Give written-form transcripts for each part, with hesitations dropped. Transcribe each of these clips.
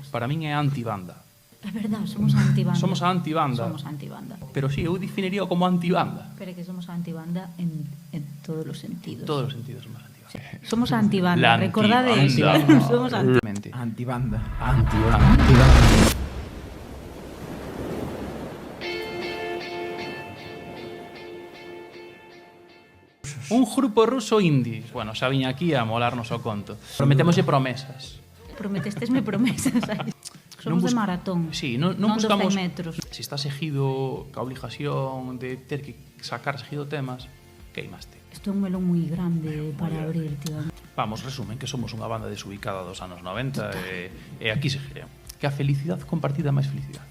gracias. Para min é antibanda. É verdad, somos a antibanda. Somos a antibanda. Somos a antibanda. Pero sí, eu definiría como antibanda. Pero é que somos a antibanda en todos os sentidos. Todos os sentidos somos antibanda. Sí. Somos a antibanda, La recordade eso. antibanda. Somos Antibanda. Antibanda. Un grupo ruso indie. Bueno, xa viña aquí a molarnos o conto. Prometémoslle promesas. Prometestesme promesas. Somos de maratón. Sí, non dos buscamos 100 metros. Si está seguido ca obligación de ter que sacar seguido temas, queimaste. Isto é un melón moi grande para abrir, tío. Vamos, resumen que somos unha banda desubicada dos anos 90 e aquí seguiremos. Que a felicidade compartida é máis felicidade.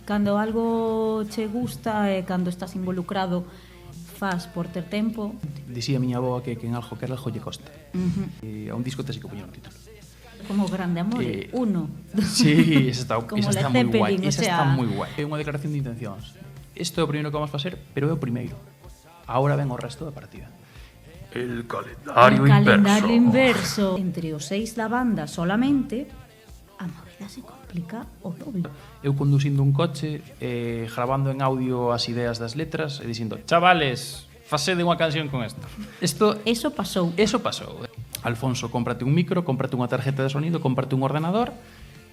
Cando algo che gusta e cando estás involucrado faz por ter tempo. Dicía a miña avoa que en algo quer algo lle costa. E a un disco tens que poñer un título. Como Grande Amore, uno. Sí, esa está Como moi Led guai. Zeppelin, Esa está moi guai. É unha declaración de intencións. Isto é o primeiro que vamos facer, pero é o primeiro. Ahora ven o resto da partida. El calendario inverso. Entre os 6 da banda solamente, a movida se complica o doble. Eu conducindo un coche, grabando en audio as ideas das letras e dicindo, chavales, facede unha canción con isto. Eso pasou. Eso pasou. Alfonso, cómprate un micro, cómprate unha tarjeta de sonido, cómprate un ordenador,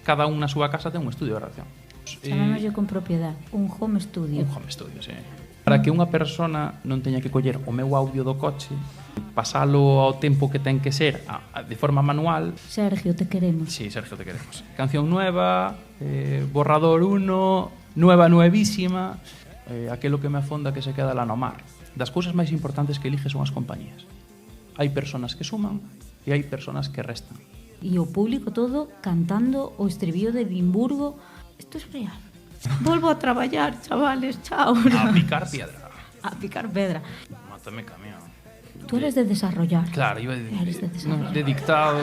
cada un na súa casa ten un estudio de grabación. Chamámoslle con propiedad, un home studio. Un home studio, sí. Para que unha persona non teña que coller o meu audio do coche, pasalo ao tempo que ten que ser de forma manual. Sergio, te queremos. Sí, Sergio, te queremos. Canción nueva, borrador 1, nuevísima, aquelo que me afonda que se queda lá no mar. Das cousas máis importantes que eliges son as compañías. Hai personas que suman e hai personas que restan. E o público todo cantando o estribillo de Edimburgo. Isto é real. Volvo a traballar, chavales, chao. A picar piedra. A picar pedra. Mátame camión. Tú eres de desarrollar. Claro, iba Eres de desarrollar. de dictado,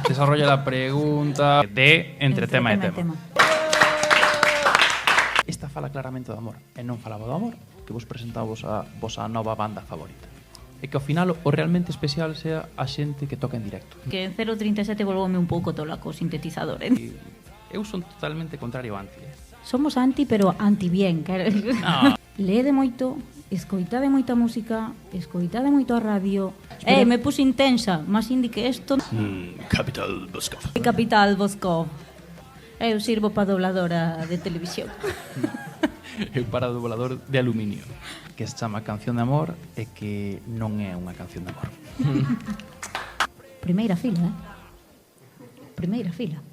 desarrolla la pregunta, de entre tema e tema. Esta fala claramente do amor, e non falaba do amor, que vos presentamos a vosa nova banda favorita. E que ao final o realmente especial sea a xente que toca en directo. Que en 037 volvome un pouco tola co sintetizador. Eu son totalmente contrario a anti. Somos anti, pero anti bien. No. Leede moito, escoitade moita música, escoitade moito a radio. Me puse intensa, máis indie que isto. Capital Boskov. Capital Boskov. Eu sirvo para dobladora de televisión. Eu para doblador de aluminio, que se chama Canción de Amor e que non é unha canción de amor. Primeira fila, Primeira fila.